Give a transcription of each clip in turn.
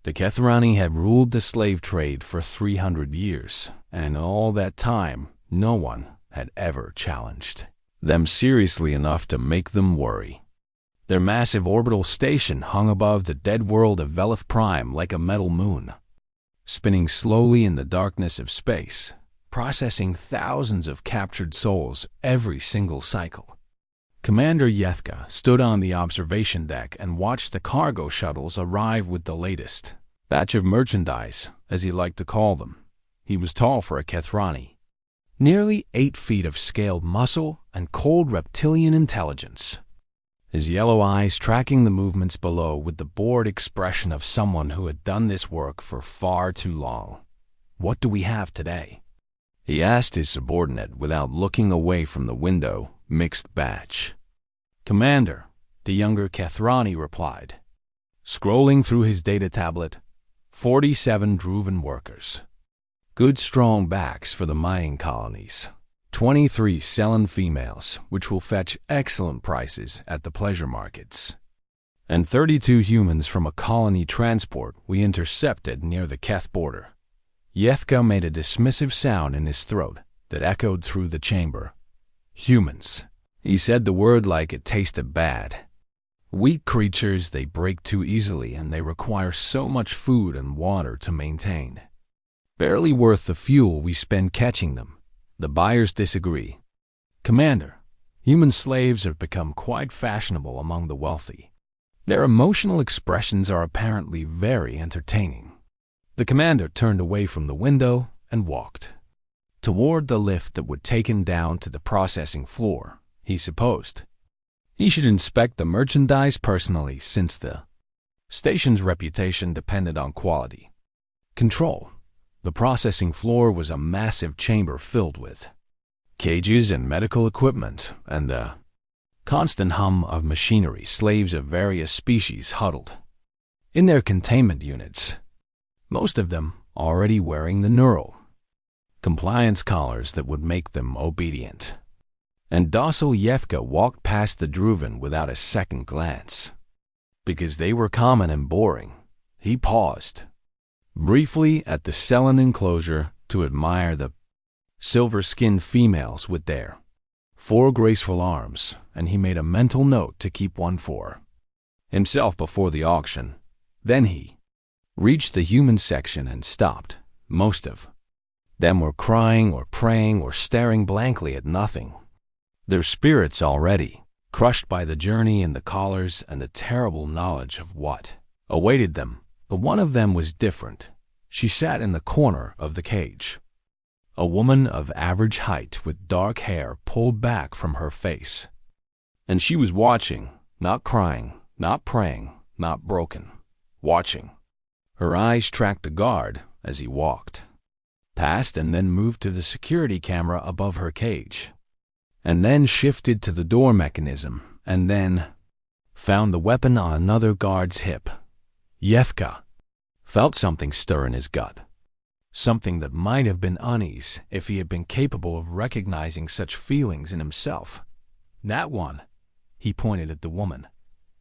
The Kethrani had ruled the slave trade for 300 years, and all that time, no one had ever challenged them seriously enough to make them worry. Their massive orbital station hung above the dead world of Velith Prime like a metal moon, spinning slowly in the darkness of space, processing thousands of captured souls every single cycle. Commander Yethka stood on the observation deck and watched the cargo shuttles arrive with the latest batch of merchandise, as he liked to call them. He was tall for a Kethrani, nearly 8 feet of scaled muscle and cold reptilian intelligence, his yellow eyes tracking the movements below with the bored expression of someone who had done this work for far too long. "What do we have today?" he asked his subordinate without looking away from the window. "Mixed batch, Commander," the younger Kethrani replied, scrolling through his data tablet. 47 Druvan workers. Good strong backs for the mining colonies. 23 Selen females, which will fetch excellent prices at the pleasure markets. And 32 humans from a colony transport we intercepted near the Keth border. Yethka made a dismissive sound in his throat that echoed through the chamber. "Humans." He said the word like it tasted bad. "Weak creatures, they break too easily and they require so much food and water to maintain. Barely worth the fuel we spend catching them." The buyers disagree. "Commander, human slaves have become quite fashionable among the wealthy. Their emotional expressions are apparently very entertaining." The commander turned away from the window and walked toward the lift that would take him down to the processing floor. He supposed he should inspect the merchandise personally, since the station's reputation depended on quality control. The processing floor was a massive chamber filled with cages and medical equipment, and the constant hum of machinery. Slaves of various species huddled in their containment units, most of them already wearing the neural compliance collars that would make them obedient. And docile Yethka walked past the Druvan without a second glance. Because they were common and boring, he paused briefly at the Selen enclosure to admire the silver-skinned females with their 4 graceful arms, and he made a mental note to keep one for himself before the auction. Then he reached the human section and stopped. Most of them were crying or praying or staring blankly at nothing, their spirits already crushed by the journey and the collars and the terrible knowledge of what awaited them. But one of them was different. She sat in the corner of the cage, a woman of average height with dark hair pulled back from her face. And she was watching, not crying, not praying, not broken, watching. Her eyes tracked the guard as he walked past and then moved to the security camera above her cage, and then shifted to the door mechanism, and then found the weapon on another guard's hip. Yethka felt something stir in his gut, something that might have been unease if he had been capable of recognizing such feelings in himself. "That one," he pointed at the woman.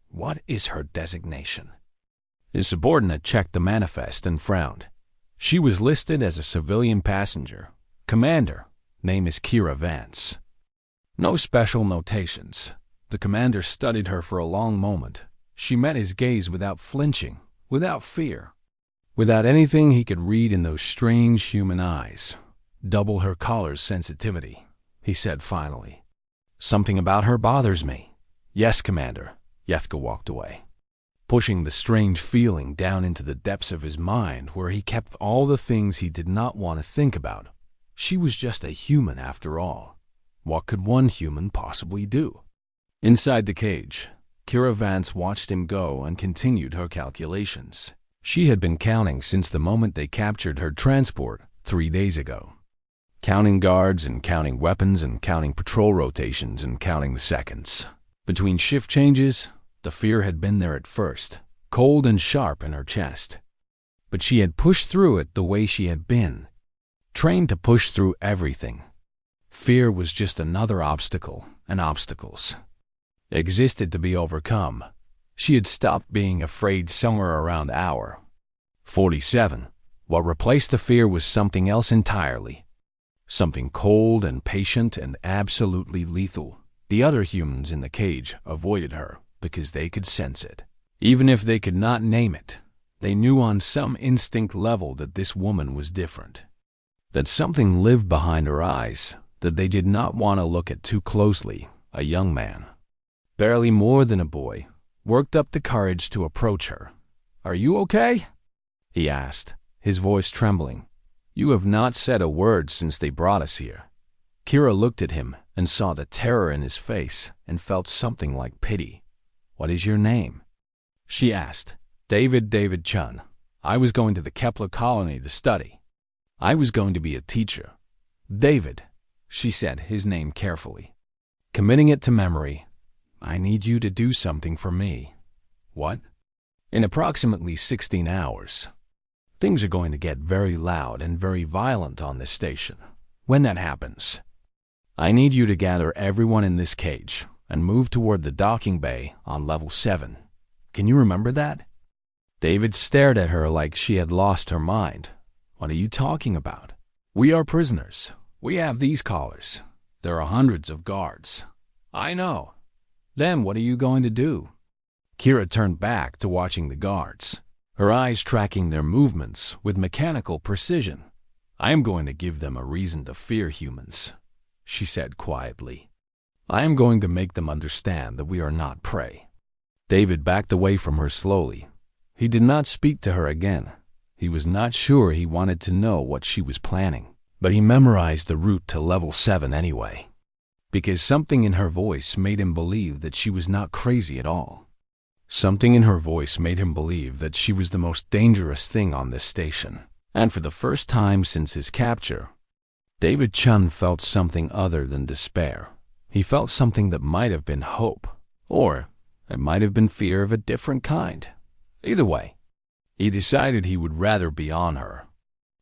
"What is her designation?" His subordinate checked the manifest and frowned. She was listed as a civilian passenger. "Commander, name is Kira Vance." No special notations. The commander studied her for a long moment. She met his gaze without flinching, without fear, without anything he could read in those strange human eyes. "Double her collar's sensitivity," he said finally. "Something about her bothers me." "Yes, Commander." Yethka walked away, pushing the strange feeling down into the depths of his mind where he kept all the things he did not want to think about. She was just a human after all. What could one human possibly do? Inside the cage, Kira Vance watched him go and continued her calculations. She had been counting since the moment they captured her transport 3 days ago. Counting guards and counting weapons and counting patrol rotations and counting the seconds between shift changes. The fear had been there at first, cold and sharp in her chest. But she had pushed through it the way she had been, trained to push through everything. Fear was just another obstacle, and obstacles existed to be overcome. She had stopped being afraid somewhere around hour 47. What replaced the fear was something else entirely. Something cold and patient and absolutely lethal. The other humans in the cage avoided her because they could sense it. Even if they could not name it, they knew on some instinct level that this woman was different. That something lived behind her eyes that they did not want to look at too closely. A young man, barely more than a boy, worked up the courage to approach her. "Are you okay?" he asked, his voice trembling. "You have not said a word since they brought us here." Kira looked at him and saw the terror in his face and felt something like pity. "What is your name?" she asked. David Chun. I was going to the Kepler colony to study. I was going to be a teacher." "David," she said his name carefully, committing it to memory. "I need you to do something for me." "What?" "In approximately 16 hours. Things are going to get very loud and very violent on this station. When that happens, I need you to gather everyone in this cage and move toward the docking bay on level 7. Can you remember that?" David stared at her like she had lost her mind. "What are you talking about?" "We are prisoners. We have these collars. There are hundreds of guards." "I know. Then what are you going to do?" Kira turned back to watching the guards, her eyes tracking their movements with mechanical precision. "I am going to give them a reason to fear humans," she said quietly. "I am going to make them understand that we are not prey." David backed away from her slowly. He did not speak to her again. He was not sure he wanted to know what she was planning, but he memorized the route to level 7 anyway, because something in her voice made him believe that she was not crazy at all. Something in her voice made him believe that she was the most dangerous thing on this station. And for the first time since his capture, David Chun felt something other than despair. He felt something that might have been hope, or it might have been fear of a different kind. Either way, he decided he would rather be on her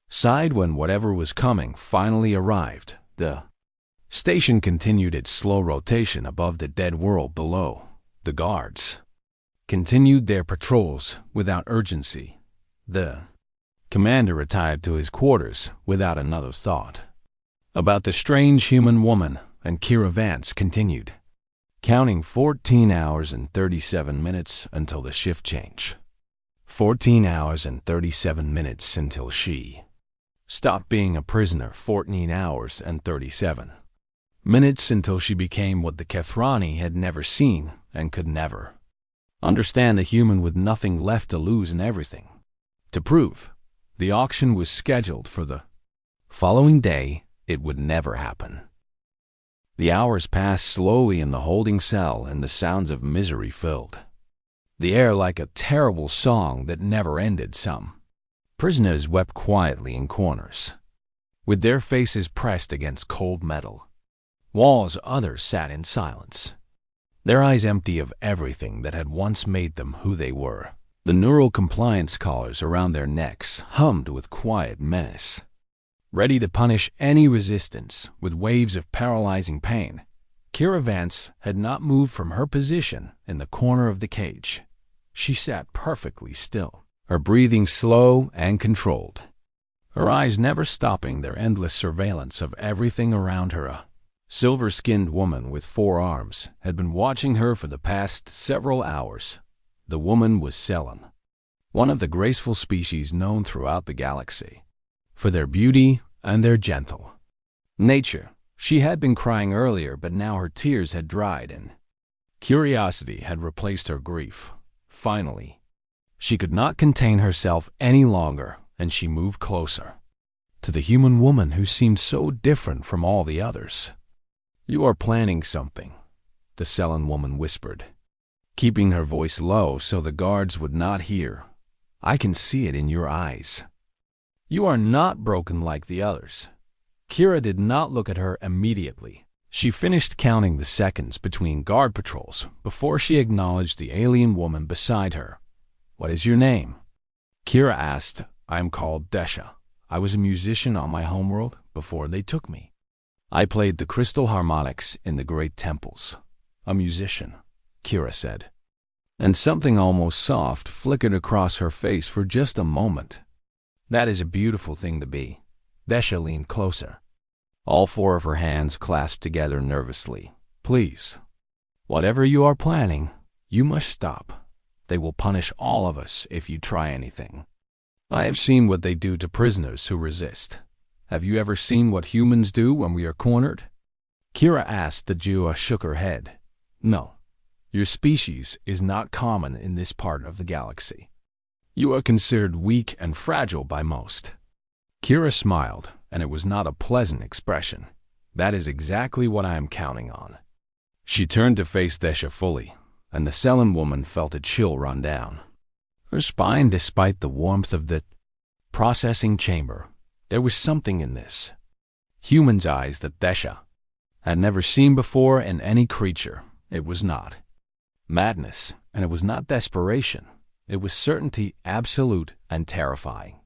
side when whatever was coming finally arrived. The station continued its slow rotation above the dead world below. The guards continued their patrols without urgency. The commander retired to his quarters without another thought about the strange human woman, and Kira Vance continued, counting 14 hours and 37 minutes until the shift change. 14 hours and 37 minutes until she stopped being a prisoner. 14 hours and 37 minutes until she became what the Kethrani had never seen and could never understand, a human with nothing left to lose and everything to prove. The auction was scheduled for the following day. It would never happen. The hours passed slowly in the holding cell, and the sounds of misery filled the air like a terrible song that never ended. Some prisoners wept quietly in corners, with their faces pressed against cold metal walls. Others sat in silence, their eyes empty of everything that had once made them who they were. The neural compliance collars around their necks hummed with quiet menace, ready to punish any resistance with waves of paralyzing pain. Kira Vance had not moved from her position in the corner of the cage. She sat perfectly still, her breathing slow and controlled, her eyes never stopping their endless surveillance of everything around her. A silver-skinned woman with 4 arms had been watching her for the past several hours. The woman was Selen, one of the graceful species known throughout the galaxy for their beauty and their gentle nature. She had been crying earlier, but now her tears had dried and curiosity had replaced her grief. Finally, she could not contain herself any longer, and she moved closer to the human woman who seemed so different from all the others. "You are planning something," the Selen woman whispered, keeping her voice low so the guards would not hear. "I can see it in your eyes. You are not broken like the others." Kira did not look at her immediately. She finished counting the seconds between guard patrols before she acknowledged the alien woman beside her. "What is your name?" Kira asked. "I am called Desha. I was a musician on my homeworld before they took me. I played the crystal harmonics in the great temples." "A musician," Kira said, and something almost soft flickered across her face for just a moment. That is a beautiful thing to be. Desha leaned closer. All four of her hands clasped together nervously. Please, whatever you are planning, you must stop. They will punish all of us if you try anything. I have seen what they do to prisoners who resist. Have you ever seen what humans do when we are cornered? Kira asked. The Jua shook her head. No, your species is not common in this part of the galaxy. You are considered weak and fragile by most. Kira smiled, and it was not a pleasant expression. That is exactly what I am counting on. She turned to face Desha fully, and the Selene woman felt a chill run down her spine. Despite the warmth of the processing chamber, there was something in this human's eyes that Desha had never seen before in any creature. It was not madness, and it was not desperation. It was certainty, absolute and terrifying.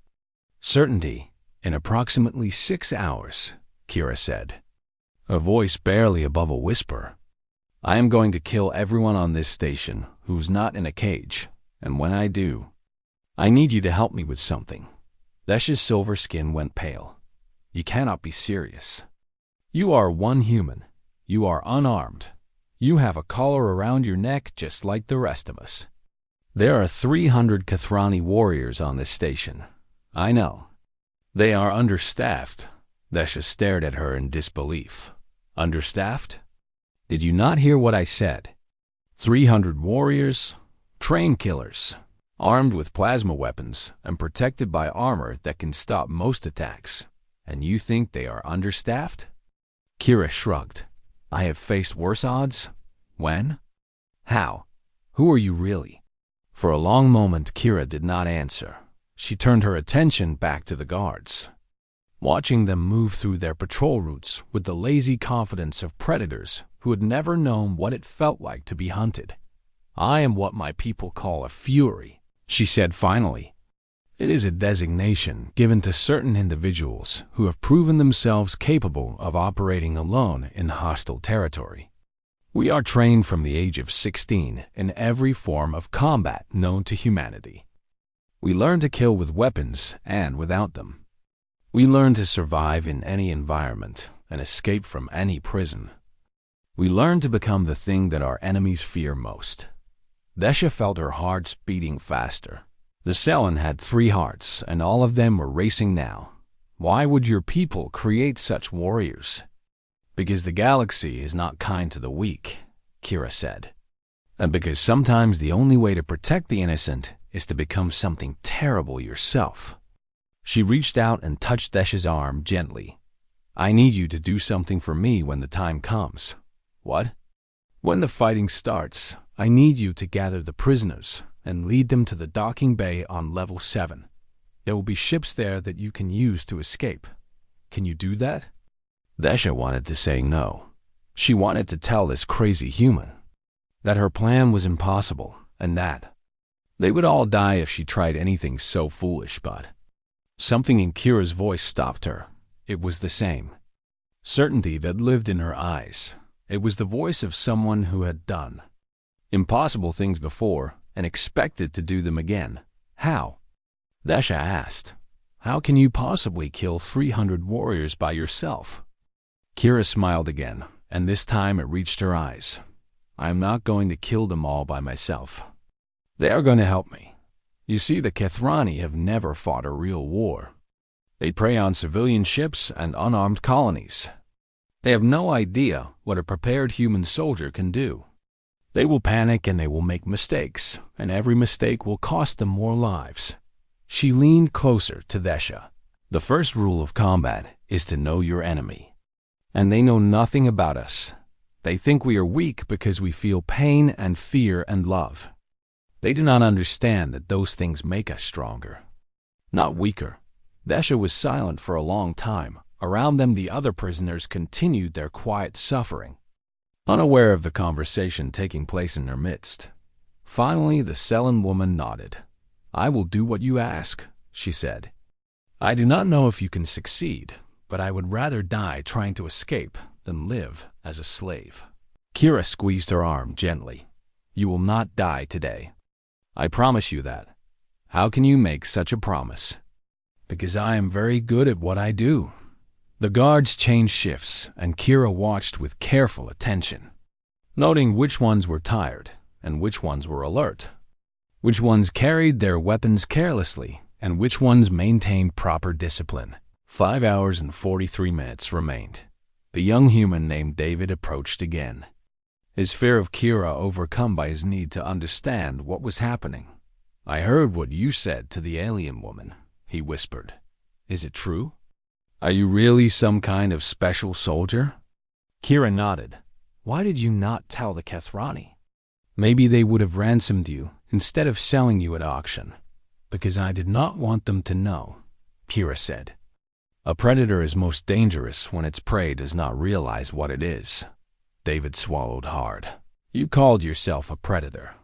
Certainty. In approximately 6 hours, Kira said, her voice barely above a whisper. I am going to kill everyone on this station who's not in a cage, and when I do, I need you to help me with something. Desha's silver skin went pale. You cannot be serious. You are one human. You are unarmed. You have a collar around your neck just like the rest of us. There are 300 Kathrani warriors on this station. I know. They are understaffed. Desha stared at her in disbelief. Understaffed? Did you not hear what I said? 300 warriors, trained killers, armed with plasma weapons and protected by armor that can stop most attacks. And you think they are understaffed? Kira shrugged. I have faced worse odds. When? How? Who are you really? For a long moment, Kira did not answer. She turned her attention back to the guards, watching them move through their patrol routes with the lazy confidence of predators who had never known what it felt like to be hunted. I am what my people call a fury, she said finally. It is a designation given to certain individuals who have proven themselves capable of operating alone in hostile territory. We are trained from the age of 16 in every form of combat known to humanity. We learn to kill with weapons and without them. We learn to survive in any environment and escape from any prison. We learn to become the thing that our enemies fear most. Desha felt her heart beating faster. The Selene had 3 hearts, and all of them were racing now. Why would your people create such warriors? Because the galaxy is not kind to the weak, Kira said. And because sometimes the only way to protect the innocent is to become something terrible yourself. She reached out and touched Desha's arm gently. I need you to do something for me when the time comes. What? When the fighting starts, I need you to gather the prisoners and lead them to the docking bay on level 7. There will be ships there that you can use to escape. Can you do that? Desha wanted to say no. She wanted to tell this crazy human that her plan was impossible and that they would all die if she tried anything so foolish, but something in Kira's voice stopped her. It was the same certainty that lived in her eyes. It was the voice of someone who had done impossible things before and expected to do them again. How? Desha asked. How can you possibly kill 300 warriors by yourself? Kira smiled again, and this time it reached her eyes. I am not going to kill them all by myself. They are going to help me. You see, the Kathrani have never fought a real war. They prey on civilian ships and unarmed colonies. They have no idea what a prepared human soldier can do. They will panic and they will make mistakes, and every mistake will cost them more lives. She leaned closer to Desha. The first rule of combat is to know your enemy. And they know nothing about us. They think we are weak because we feel pain and fear and love. They do not understand that those things make us stronger, not weaker. Desha was silent for a long time. Around them, the other prisoners continued their quiet suffering, unaware of the conversation taking place in their midst. Finally, the Selene woman nodded. I will do what you ask, she said. I do not know if you can succeed, but I would rather die trying to escape than live as a slave. Kira squeezed her arm gently. You will not die today. I promise you that. How can you make such a promise? Because I am very good at what I do. The guards changed shifts, and Kira watched with careful attention, noting which ones were tired and which ones were alert, which ones carried their weapons carelessly, and which ones maintained proper discipline. 5 hours and 43 minutes remained. The young human named David approached again, his fear of Kira overcome by his need to understand what was happening. "I heard what you said to the alien woman," he whispered. "Is it true? Are you really some kind of special soldier?" Kira nodded. "Why did you not tell the Kethrani? Maybe they would have ransomed you instead of selling you at auction." "Because I did not want them to know," Kira said. "A predator is most dangerous when its prey does not realize what it is." David swallowed hard. "You called yourself a predator.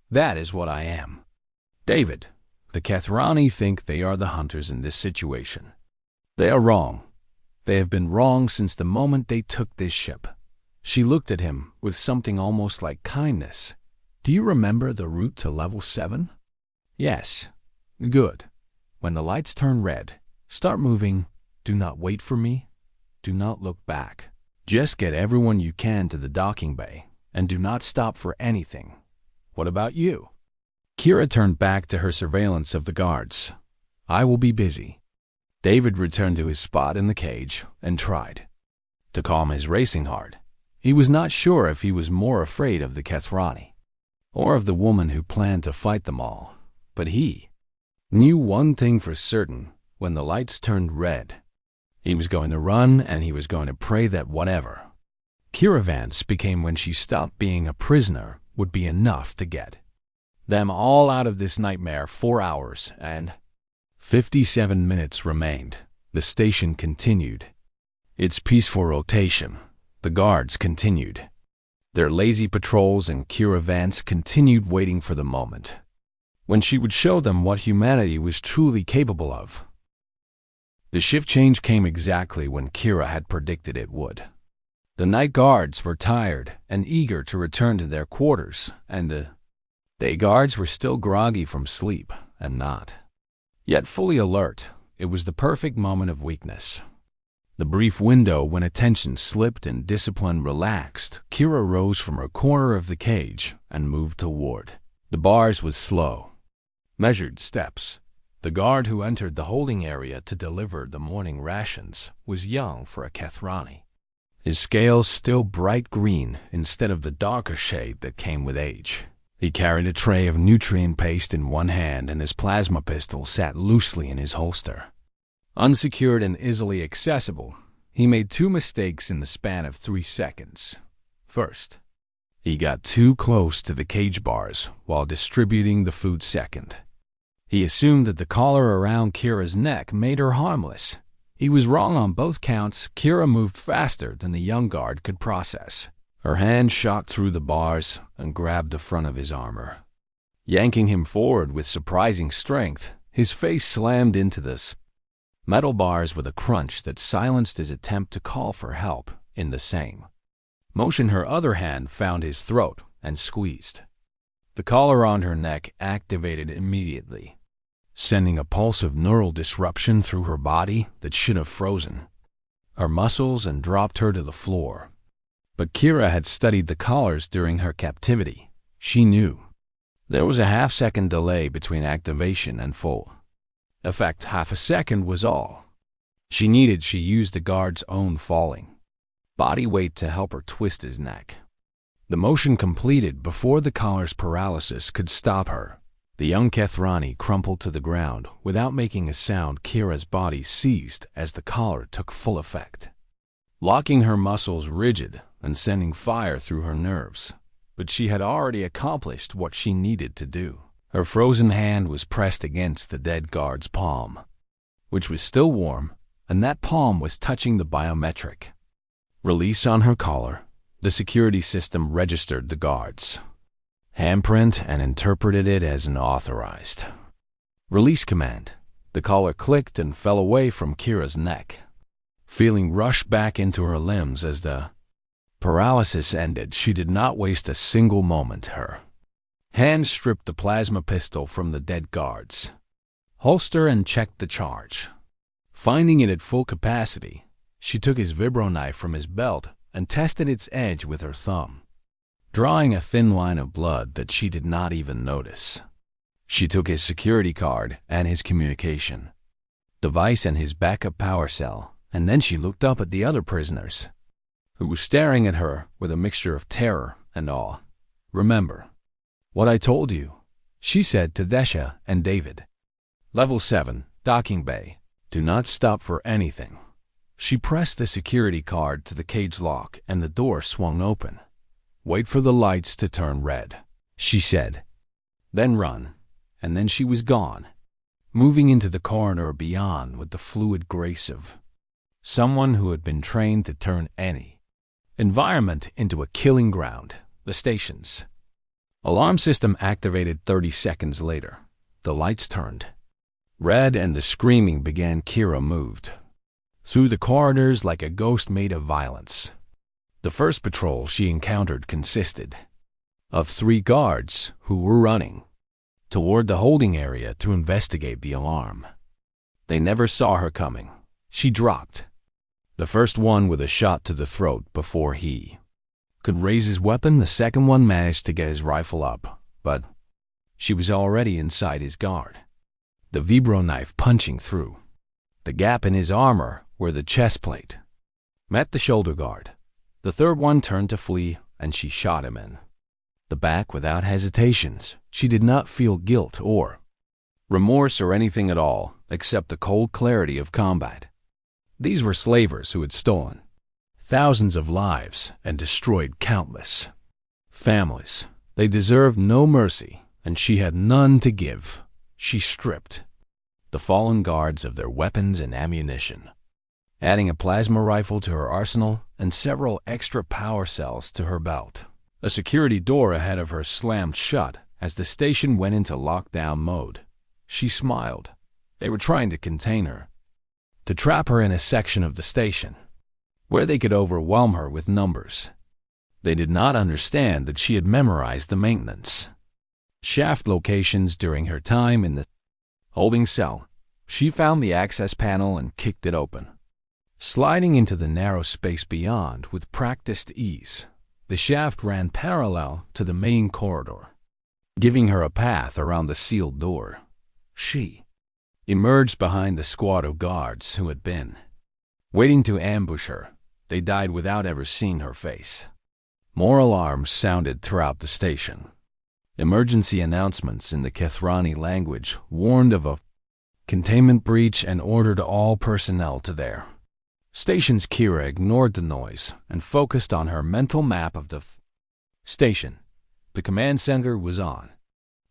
That is what I am." "David, the Kethrani think they are the hunters in this situation. They are wrong. They have been wrong since the moment they took this ship." She looked at him with something almost like kindness. "Do you remember the route to level 7? "Yes." "Good. When the lights turn red, start moving. Do not wait for me. Do not look back. Just get everyone you can to the docking bay, and do not stop for anything. What about you?" Kira turned back to her surveillance of the guards. "I will be busy." David returned to his spot in the cage and tried to calm his racing heart. He was not sure if he was more afraid of the Kethrani or of the woman who planned to fight them all, but he knew one thing for certain: when the lights turned red, he was going to run, and he was going to pray that whatever Kiravance became when she stopped being a prisoner would be enough to get them all out of this nightmare. 4 hours and 57 minutes remained. The station continued its peaceful rotation. The guards continued their lazy patrols, and Kiravance continued waiting for the moment when she would show them what humanity was truly capable of. The shift change came exactly when Kira had predicted it would. The night guards were tired and eager to return to their quarters, and the day guards were still groggy from sleep and not yet fully alert. It was the perfect moment of weakness, the brief window when attention slipped and discipline relaxed. Kira rose from her corner of the cage and moved toward the bars with slow, measured steps. The guard who entered the holding area to deliver the morning rations was young for a Kethrani, his scales still bright green instead of the darker shade that came with age. He carried a tray of nutrient paste in one hand, and his plasma pistol sat loosely in his holster. Unsecured and easily accessible, he made 2 mistakes in the span of 3 seconds. First, he got too close to the cage bars while distributing the food. Second, he assumed that the collar around Kira's neck made her harmless. He was wrong on both counts. Kira moved faster than the young guard could process. Her hand shot through the bars and grabbed the front of his armor, yanking him forward with surprising strength. His face slammed into the metal bars with a crunch that silenced his attempt to call for help. In the same motion, her other hand found his throat and squeezed. The collar on her neck activated immediately, sending a pulse of neural disruption through her body that should have frozen her muscles and dropped her to the floor. But Kira had studied the collars during her captivity. She knew there was a half-second delay between activation and full effect. Half a second was all she needed. She used the guard's own falling body weight to help her twist his neck. The motion completed before the collar's paralysis could stop her. The young Kethrani crumpled to the ground without making a sound. Kira's body seized as the collar took full effect, locking her muscles rigid and sending fire through her nerves. But she had already accomplished what she needed to do. Her frozen hand was pressed against the dead guard's palm, which was still warm, and that palm was touching the biometric release on her collar. The security system registered the guard's handprint and interpreted it as an authorized release command. The collar clicked and fell away from Kira's neck. Feeling rushed back into her limbs as the paralysis ended, she did not waste a single moment. Her hand stripped the plasma pistol from the dead guards holster and checked the charge. Finding it at full capacity, she took his vibro knife from his belt and tested its edge with her thumb, drawing a thin line of blood that she did not even notice. She took his security card and his communication device and his backup power cell, and then she looked up at the other prisoners, who were staring at her with a mixture of terror and awe. "Remember what I told you," she said to Desha and David. "Level 7, docking bay. Do not stop for anything." She pressed the security card to the cage lock and the door swung open. "Wait for the lights to turn red," she said. "Then run." And then she was gone, moving into the corridor beyond with the fluid grace of someone who had been trained to turn any environment into a killing ground. The stations. Alarm system activated 30 seconds later. The lights turned red and the screaming began. Kira moved through the corridors like a ghost made of violence. The first patrol she encountered consisted of 3 guards who were running toward the holding area to investigate the alarm. They never saw her coming. She dropped the first one with a shot to the throat before he could raise his weapon. The second one managed to get his rifle up, but she was already inside his guard, the vibro knife punching through the gap in his armor where the chest plate met the shoulder guard. The third one turned to flee, and she shot him in the back without hesitations. She did not feel guilt or remorse or anything at all, except the cold clarity of combat. These were slavers who had stolen thousands of lives and destroyed countless families. They deserved no mercy, and she had none to give. She stripped the fallen guards of their weapons and ammunition, adding a plasma rifle to her arsenal and several extra power cells to her belt. A security door ahead of her slammed shut as the station went into lockdown mode. She smiled. They were trying to contain her, to trap her in a section of the station where they could overwhelm her with numbers. They did not understand that she had memorized the maintenance shaft locations during her time in the holding cell. She found the access panel and kicked it open, sliding into the narrow space beyond with practiced ease. The shaft ran parallel to the main corridor, giving her a path around the sealed door. She emerged behind the squad of guards who had been waiting to ambush her. They died without ever seeing her face. More alarms sounded throughout the station. Emergency announcements in the Kethrani language warned of a containment breach and ordered all personnel to their stations. Kira ignored the noise and focused on her mental map of the station. The command center was on.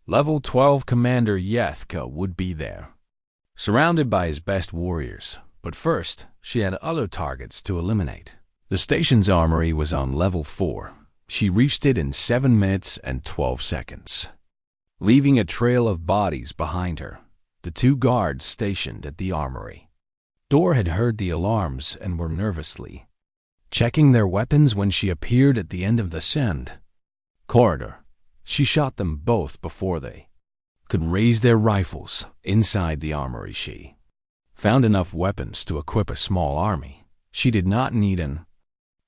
Level 12 Commander Yethka would be there, surrounded by his best warriors. But first, she had other targets to eliminate. The station's armory was on level 4. She reached it in 7 minutes and 12 seconds, leaving a trail of bodies behind her. The 2 guards stationed at the armory door had heard the alarms and were nervously checking their weapons when she appeared at the end of the send corridor. She shot them both before they could raise their rifles. Inside the armory, she found enough weapons to equip a small army. She did not need an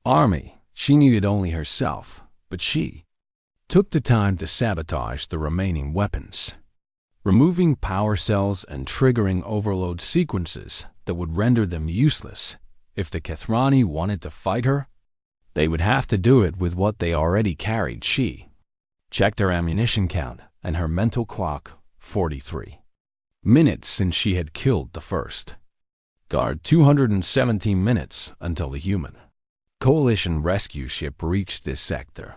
army. She needed only herself, but she took the time to sabotage the remaining weapons, removing power cells and triggering overload sequences that would render them useless. If the Kethrani wanted to fight her, they would have to do it with what they already carried. She checked her ammunition count and her mental clock. 43 minutes since she had killed the first guard. 217 minutes until the human coalition rescue ship reached this sector.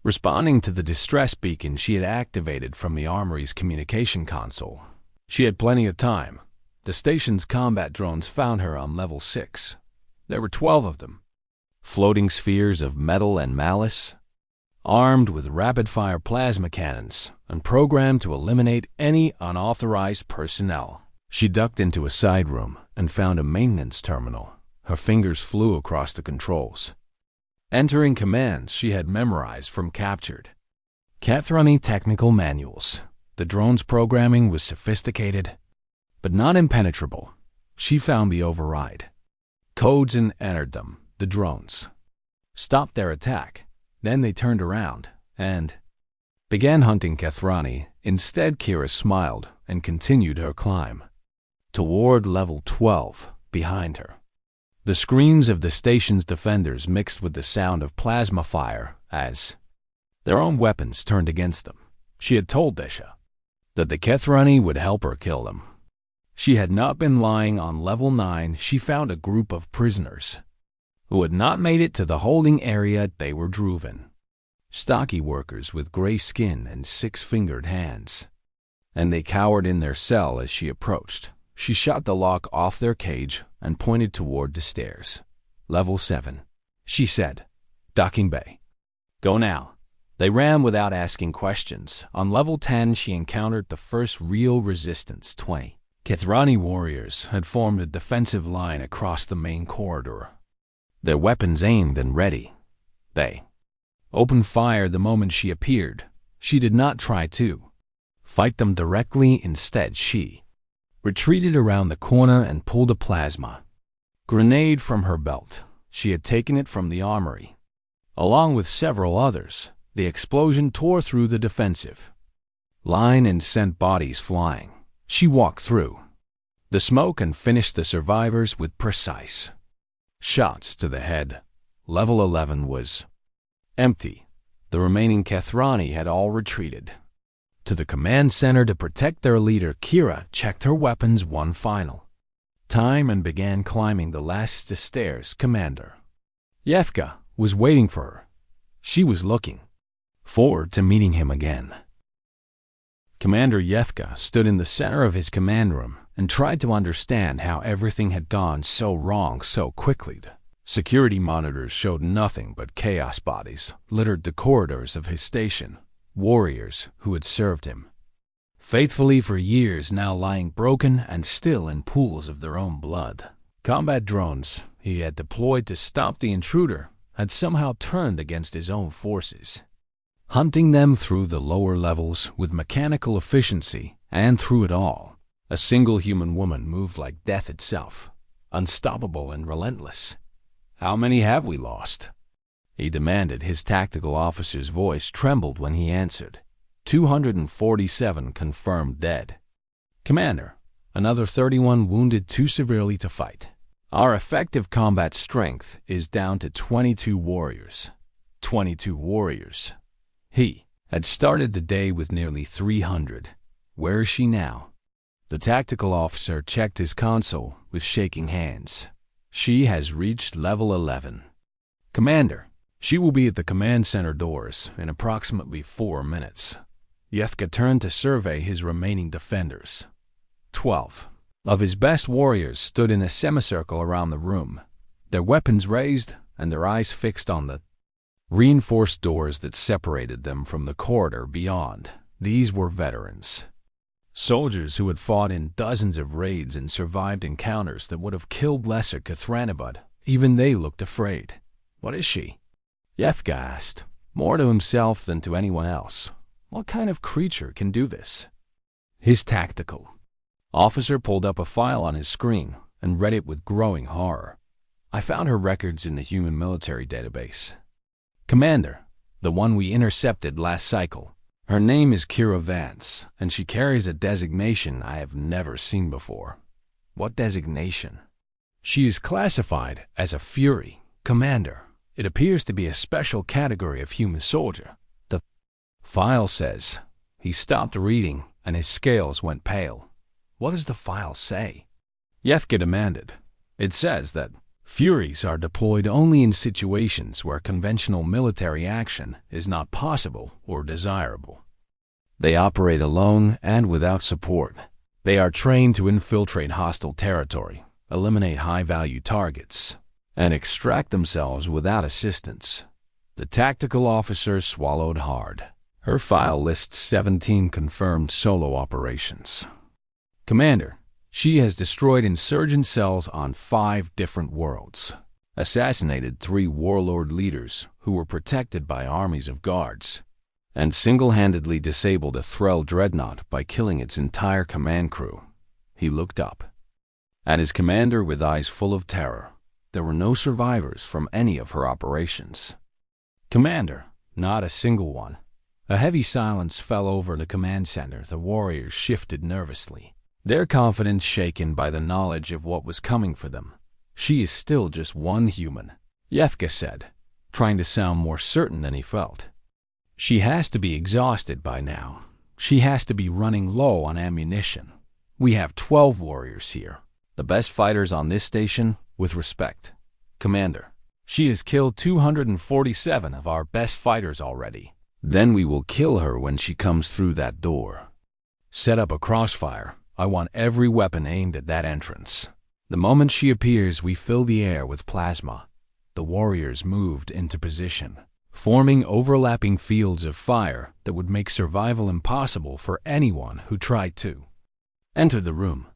Responding to the distress beacon she had activated from the armory's communication console, she had plenty of time. The station's combat drones found her on level 6. There were 12 of them, floating spheres of metal and malice, armed with rapid-fire plasma cannons and programmed to eliminate any unauthorized personnel. She ducked into a side room and found a maintenance terminal. Her fingers flew across the controls, entering commands she had memorized from captured Kethrani technical manuals. The drone's programming was sophisticated, but not impenetrable. She found the override codes and entered them. The drones stopped their attack. Then they turned around and began hunting Kethrani. Instead, Kira smiled and continued her climb toward level 12 behind her. The screams of the station's defenders mixed with the sound of plasma fire as their own weapons turned against them. She had told Desha that the Kethrani would help her kill them. She had not been lying. On level 9, she found a group of prisoners who had not made it to the holding area. They were Druvan, stocky workers with gray skin and six-fingered hands, and they cowered in their cell as she approached. She shot the lock off their cage and pointed toward the stairs. Level 7, she said, docking bay. Go now. They ran without asking questions. On level 10, she encountered the first real resistance. 20 Kethrani warriors had formed a defensive line across the main corridor, their weapons aimed and ready. They opened fire the moment she appeared. She did not try to fight them directly. Instead, she retreated around the corner and pulled a plasma grenade from her belt. She had taken it from the armory, along with several others. The explosion tore through the defensive line and sent bodies flying. She walked through the smoke and finished the survivors with precise shots to the head. Level 11 was empty. The remaining Kethrani had all retreated to the command center to protect their leader. Kira checked her weapons one final time and began climbing the last stairs. Commander Yefka was waiting for her. She was looking forward to meeting him again. Commander Yefka stood in the center of his command room and tried to understand how everything had gone so wrong so quickly. The security monitors showed nothing but chaos bodies littered the corridors of his station, warriors who had served him faithfully for years, now lying broken and still in pools of their own blood. Combat drones he had deployed to stop the intruder had somehow turned against his own forces, hunting them through the lower levels with mechanical efficiency. And through it all, a single human woman moved like death itself, unstoppable and relentless. How many have we lost? He demanded. His tactical officer's voice trembled when he answered. 247 confirmed dead. Commander, another 31 wounded too severely to fight. Our effective combat strength is down to 22 warriors. 22 warriors. He had started the day with nearly 300. Where is she now? The tactical officer checked his console with shaking hands. She has reached level 11. Commander, she will be at the command center doors in approximately 4 minutes. Yefka turned to survey his remaining defenders. 12 of his best warriors stood in a semicircle around the room, their weapons raised and their eyes fixed on the reinforced doors that separated them from the corridor beyond. These were veterans, soldiers who had fought in dozens of raids and survived encounters that would have killed lesser Kethrani, but even they looked afraid. What is she? Yefka asked, more to himself than to anyone else. What kind of creature can do this? His tactical officer pulled up a file on his screen and read it with growing horror. I found her records in the human military database. Commander, the one we intercepted last cycle. Her name is Kira Vance, and she carries a designation I have never seen before. What designation? She is classified as a Fury. Commander, it appears to be a special category of human soldier. The file says. He stopped reading, and his scales went pale. What does the file say? Yefka demanded. It says that Furies are deployed only in situations where conventional military action is not possible or desirable. They operate alone and without support. They are trained to infiltrate hostile territory, eliminate high-value targets, and extract themselves without assistance. The tactical officer swallowed hard. Her file lists 17 confirmed solo operations. Commander, she has destroyed insurgent cells on 5 different worlds, assassinated 3 warlord leaders who were protected by armies of guards, and single-handedly disabled a Threll dreadnought by killing its entire command crew. He looked up at his commander with eyes full of terror. There were no survivors from any of her operations. "Commander, not a single one." A heavy silence fell over the command center. The warriors shifted nervously, their confidence shaken by the knowledge of what was coming for them. "She is still just one human," Yefka said, trying to sound more certain than he felt. "She has to be exhausted by now. She has to be running low on ammunition. We have 12 warriors here, the best fighters on this station, with respect. Commander, she has killed 247 of our best fighters already. Then we will kill her when she comes through that door. Set up a crossfire. I want every weapon aimed at that entrance. The moment she appears, we fill the air with plasma." The warriors moved into position, forming overlapping fields of fire that would make survival impossible for anyone who tried to enter the room.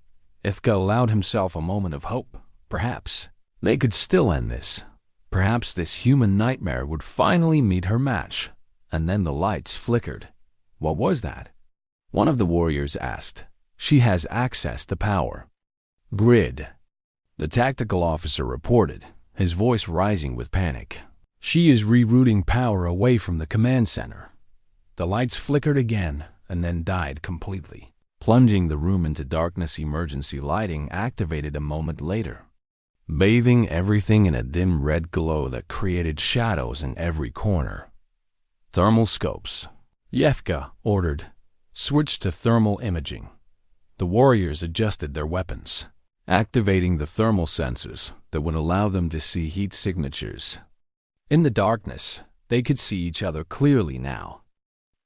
Ithka allowed himself a moment of hope. Perhaps they could still end this. Perhaps this human nightmare would finally meet her match. And then the lights flickered. "What was that?" one of the warriors asked. "She has access to power grid," the tactical officer reported, his voice rising with panic. "She is rerouting power away from the command center." The lights flickered again and then died completely, plunging the room into darkness. Emergency lighting activated a moment later, bathing everything in a dim red glow that created shadows in every corner. "Thermal scopes," Yefka ordered. "Switch to thermal imaging." The warriors adjusted their weapons, activating the thermal sensors that would allow them to see heat signatures. In the darkness, they could see each other clearly now.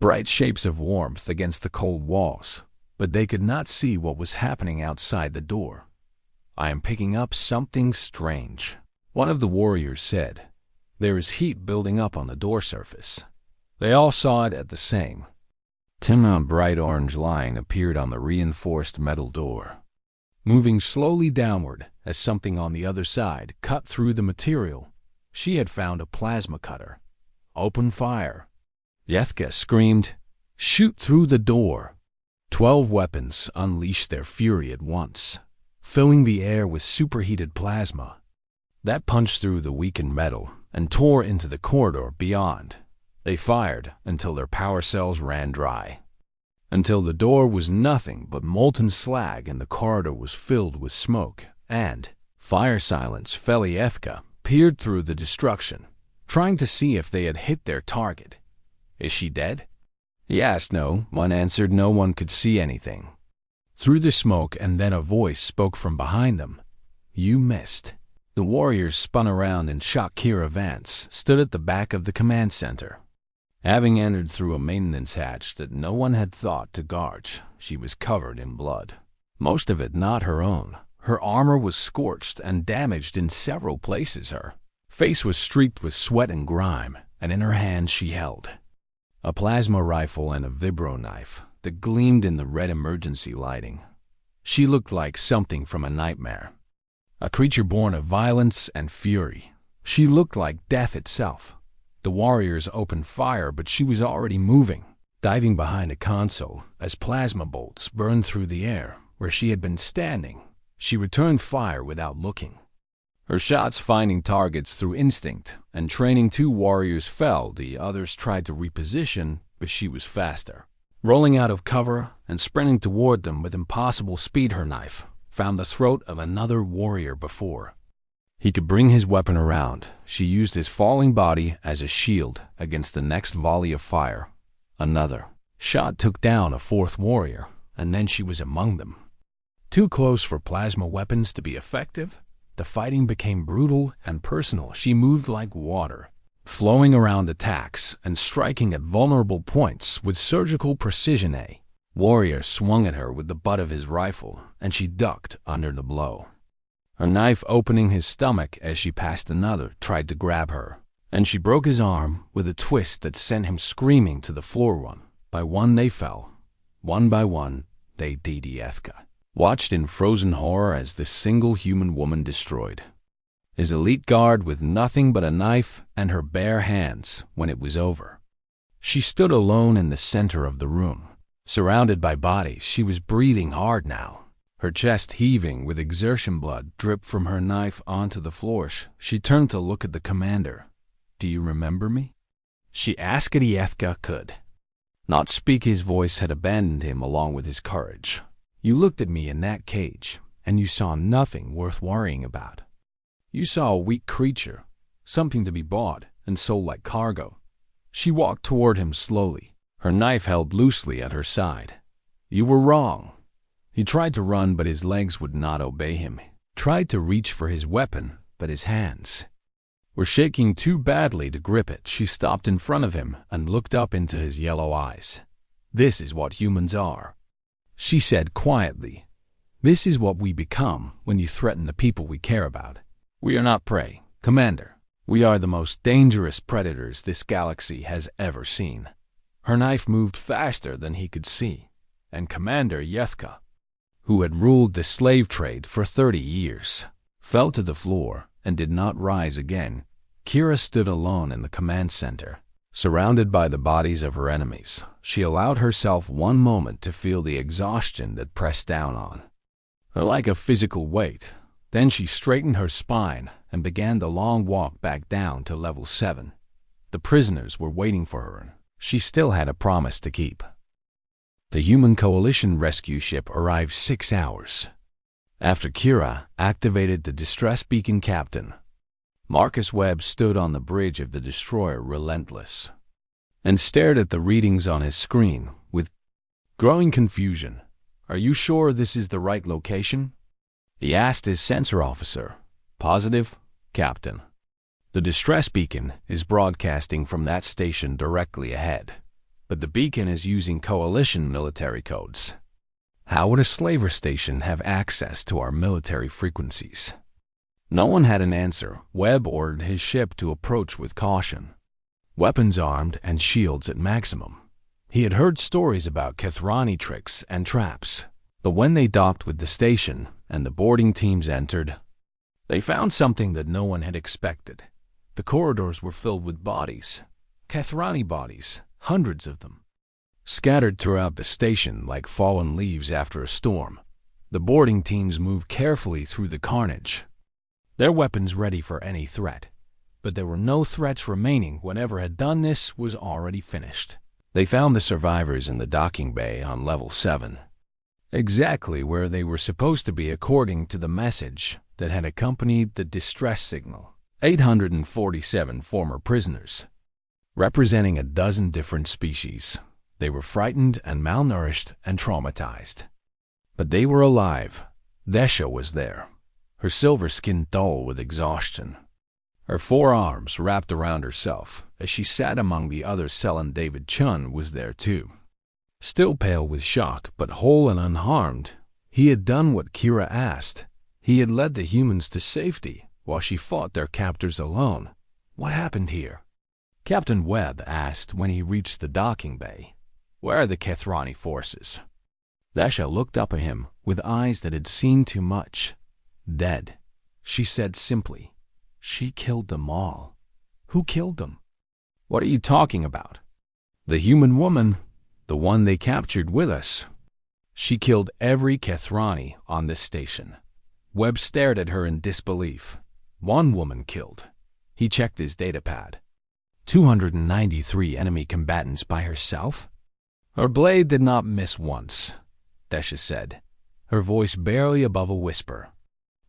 Bright shapes of warmth against the cold walls, but they could not see what was happening outside the door. "I am picking up something strange," one of the warriors said. "There is heat building up on the door surface." They all saw it at the same time. A bright orange line appeared on the reinforced metal door, moving slowly downward as something on the other side cut through the material. She had found a plasma cutter. "Open fire!" Yefka screamed. "Shoot through the door!" 12 weapons unleashed their fury at once, filling the air with superheated plasma that punched through the weakened metal and tore into the corridor beyond. They fired until their power cells ran dry, until the door was nothing but molten slag and the corridor was filled with smoke, and fire silence fell. Yefka peered through the destruction, trying to see if they had hit their target. "Is she dead?" he asked. "No," one answered. "No one could see anything through the smoke," and then a voice spoke from behind them. "You missed." The warriors spun around and Shakira Vance stood at the back of the command center. Having entered through a maintenance hatch that no one had thought to guard, she was covered in blood, most of it not her own. Her armor was scorched and damaged in several places. Her face was streaked with sweat and grime, and in her hand she held a plasma rifle and a vibro knife that gleamed in the red emergency lighting. She looked like something from a nightmare, a creature born of violence and fury. She looked like death itself. The warriors opened fire, but she was already moving, diving behind a console as plasma bolts burned through the air where she had been standing. She returned fire without looking, her shots finding targets through instinct and training. 2 warriors fell. The others tried to reposition, but she was faster. Rolling out of cover and sprinting toward them with impossible speed, her knife found the throat of another warrior before he could bring his weapon around. She used his falling body as a shield against the next volley of fire. Another shot took down a 4th warrior, and then she was among them. Too close for plasma weapons to be effective, the fighting became brutal and personal. She moved like water, flowing around attacks and striking at vulnerable points with surgical precision. A warrior swung at her with the butt of his rifle, and she ducked under the blow. Her knife opening his stomach as she passed. Another tried to grab her, and she broke his arm with a twist that sent him screaming to the floor. One by one they fell. One by one they died. Yefka watched in frozen horror as this single human woman destroyed his elite guard with nothing but a knife and her bare hands. When it was over, she stood alone in the center of the room, surrounded by bodies. She was breathing hard now, Her chest heaving with exertion, blood dripped from her knife onto the floor. She turned to look at the commander. "Do you remember me?" she asked. Yethka could not speak. His voice had abandoned him along with his courage. "You looked at me in that cage, and you saw nothing worth worrying about. You saw a weak creature, something to be bought and sold like cargo." She walked toward him slowly, her knife held loosely at her side. "You were wrong." He tried to run, but his legs would not obey him. Tried to reach for his weapon, but his hands were shaking too badly to grip it. She stopped in front of him and looked up into his yellow eyes. "This is what humans are," she said quietly. "This is what we become when you threaten the people we care about. We are not prey, Commander. We are the most dangerous predators this galaxy has ever seen." Her knife moved faster than he could see, and Commander Yethka, who had ruled the slave trade for 30 years, fell to the floor and did not rise again. Kira stood alone in the command center, surrounded by the bodies of her enemies. She allowed herself one moment to feel the exhaustion that pressed down on her like a physical weight. Then she straightened her spine and began the long walk back down to level 7. The prisoners were waiting for her, and she still had a promise to keep. The Human Coalition rescue ship arrived 6 hours after Kira activated the distress beacon. Captain Marcus Webb stood on the bridge of the destroyer, relentless, and stared at the readings on his screen with growing confusion. "Are you sure this is the right location?" he asked his sensor officer. "Positive, Captain. The distress beacon is broadcasting from that station directly ahead, but the beacon is using Coalition military codes. How would a slaver station have access to our military frequencies?" No one had an answer. Webb ordered his ship to approach with caution, weapons armed and shields at maximum. He had heard stories about Kethrani tricks and traps, but when they docked with the station and the boarding teams entered, they found something that no one had expected. The corridors were filled with bodies, Kethrani bodies, hundreds of them, scattered throughout the station like fallen leaves after a storm. The boarding teams moved carefully through the carnage, their weapons ready for any threat. But there were no threats remaining. Whatever had done this was already finished. They found the survivors in the docking bay on level 7, exactly where they were supposed to be according to the message that had accompanied the distress signal. 847 former prisoners, representing a dozen different species. They were frightened and malnourished and traumatized. But they were alive. Desha was there, her silver skin dull with exhaustion, her forearms wrapped around herself as she sat among the others. Selen David Chun was there too, still pale with shock but whole and unharmed. He had done what Kira asked. He had led the humans to safety while she fought their captors alone. What happened here? Captain Webb asked when he reached the docking bay. "Where are the Kethrani forces?" Desha looked up at him with eyes that had seen too much. "Dead," she said simply. "She killed them all." "Who killed them?" "What are you talking about?" "The human woman, the one they captured with us. She killed every Kethrani on this station." Webb stared at her in disbelief. "One woman killed." He checked his datapad. 293 enemy combatants by herself? "Her blade did not miss once," Desha said, her voice barely above a whisper.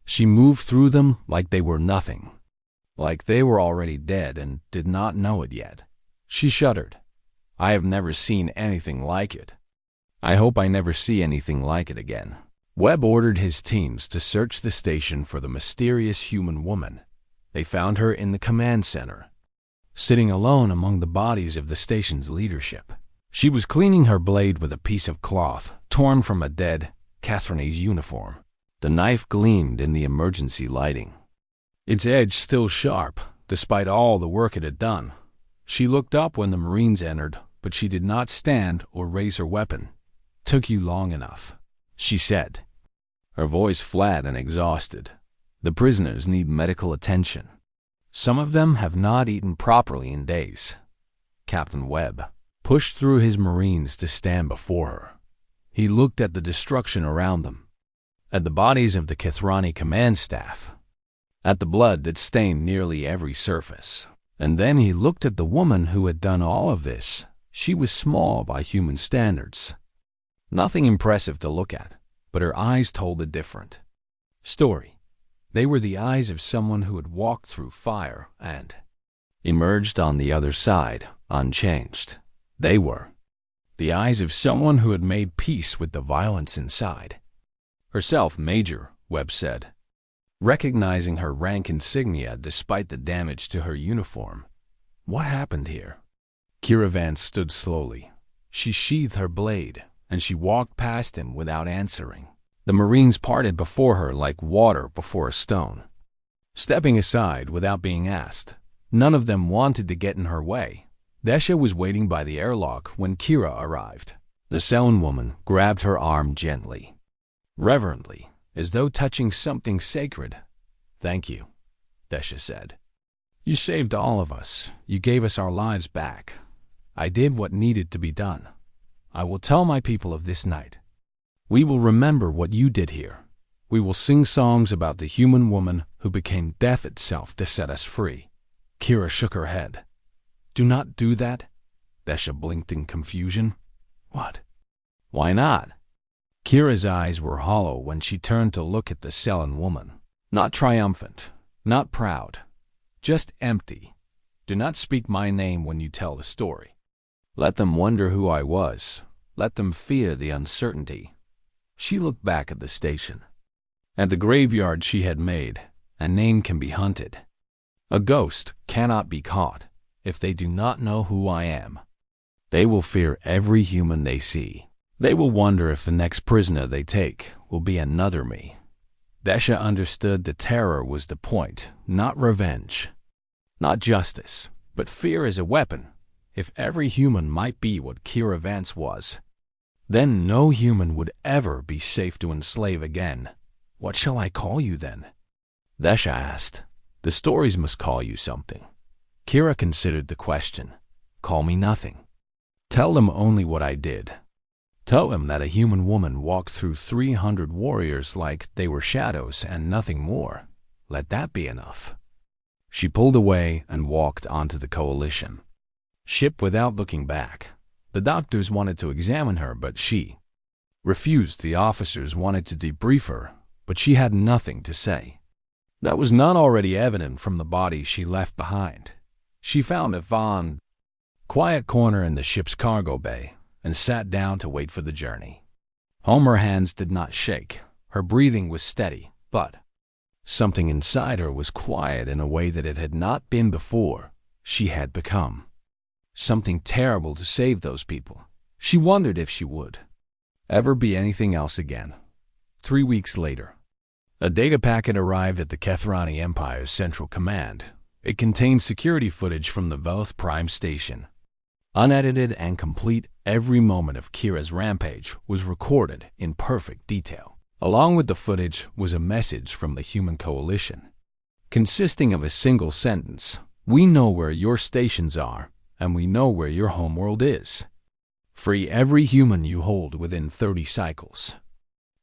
"She moved through them like they were nothing, like they were already dead and did not know it yet." She shuddered. "I have never seen anything like it. I hope I never see anything like it again." Webb ordered his teams to search the station for the mysterious human woman. They found her in the command center, sitting alone among the bodies of the station's leadership. She was cleaning her blade with a piece of cloth torn from a dead Kethrani's uniform. The knife gleamed in the emergency lighting, its edge still sharp despite all the work it had done. She looked up when the Marines entered, but she did not stand or raise her weapon. "Took you long enough," she said, her voice flat and exhausted. "The prisoners need medical attention. Some of them have not eaten properly in days." Captain Webb pushed through his Marines to stand before her. He looked at the destruction around them. at the bodies of the Kithrani command staff, at the blood that stained nearly every surface. And then he looked at the woman who had done all of this. She was small by human standards. Nothing impressive to look at, but her eyes told a different story. They were the eyes of someone who had walked through fire and emerged on the other side, unchanged. They were the eyes of someone who had made peace with the violence inside. Herself, Major, Webb said, recognizing her rank insignia despite the damage to her uniform. What happened here? Kira Vance stood slowly. She sheathed her blade, and she walked past him without answering. The Marines parted before her like water before a stone, stepping aside without being asked. None of them wanted to get in her way. Desha was waiting by the airlock when Kira arrived. The Selene woman grabbed her arm gently, reverently, as though touching something sacred. "Thank you," Desha said. "You saved all of us. You gave us our lives back. I did what needed to be done. I will tell my people of this night. We will remember what you did here. We will sing songs about the human woman who became death itself to set us free." Kira shook her head. "Do not do that." Desha blinked in confusion. "What? Why not?" Kira's eyes were hollow when she turned to look at the Selene woman. Not triumphant, not proud, just empty. "Do not speak my name when you tell the story. Let them wonder who I was. Let them fear the uncertainty." She looked back at the station, at the graveyard she had made. A name can be hunted. A ghost cannot be caught. If they do not know who I am, they will fear every human they see. They will wonder if the next prisoner they take will be another me. Desha understood the terror was the point, not revenge, not justice, but fear as a weapon. If every human might be what Kira Vance was, then no human would ever be safe to enslave again. "What shall I call you then?" Desha asked. "The stories must call you something." Kira considered the question. "Call me nothing. Tell them only what I did. Tell them that a human woman walked through 300 warriors like they were shadows and nothing more. Let that be enough." She pulled away and walked onto the Coalition ship without looking back. The doctors wanted to examine her, but she refused. The officers wanted to debrief her, but she had nothing to say. That was not already evident from the body she left behind. She found a quiet corner in the ship's cargo bay and sat down to wait for the journey. Home, her hands did not shake. Her breathing was steady, but something inside her was quiet in a way that it had not been before. She had become something terrible to save those people. She wondered if she would ever be anything else again. 3 weeks later, a data packet arrived at the Kethrani Empire's Central Command. It contained security footage from the Veloth Prime Station. Unedited and complete, every moment of Kira's rampage was recorded in perfect detail. Along with the footage was a message from the Human Coalition, consisting of a single sentence: "We know where your stations are, and we know where your homeworld is. Free every human you hold within 30 cycles,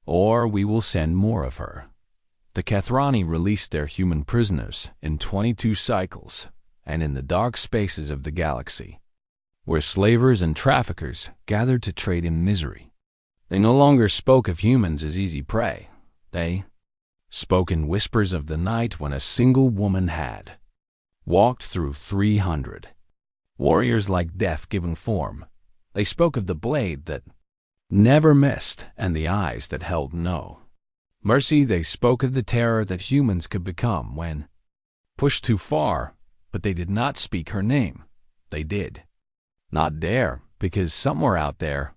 or we will send more of her." The Kethrani released their human prisoners in 22 cycles, and in the dark spaces of the galaxy, where slavers and traffickers gathered to trade in misery, they no longer spoke of humans as easy prey. They spoke in whispers of the night when a single woman had walked through 300 warriors like death given form. They spoke of the blade that never missed and the eyes that held no mercy. They spoke of the terror that humans could become when pushed too far, but they did not speak her name. They did not dare, because somewhere out there,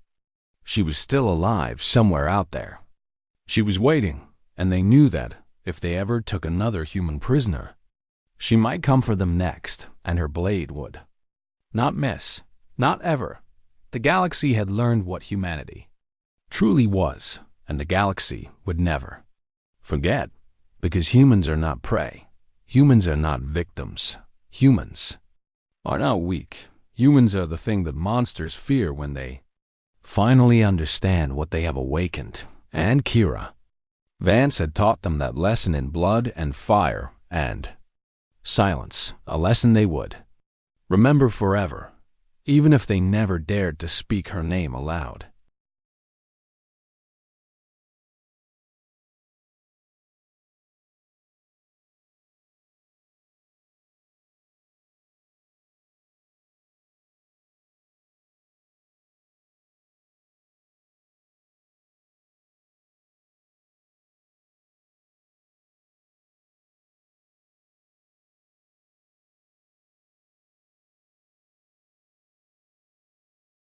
she was still alive. Somewhere out there, she was waiting, and they knew that if they ever took another human prisoner, she might come for them next, and her blade would not miss, not ever. The galaxy had learned what humanity truly was, and the galaxy would never forget, because humans are not prey. Humans are not victims. Humans are not weak. Humans are the thing that monsters fear when they finally understand what they have awakened. And Kira Vance had taught them that lesson in blood and fire and silence, a lesson they would remember forever, even if they never dared to speak her name aloud.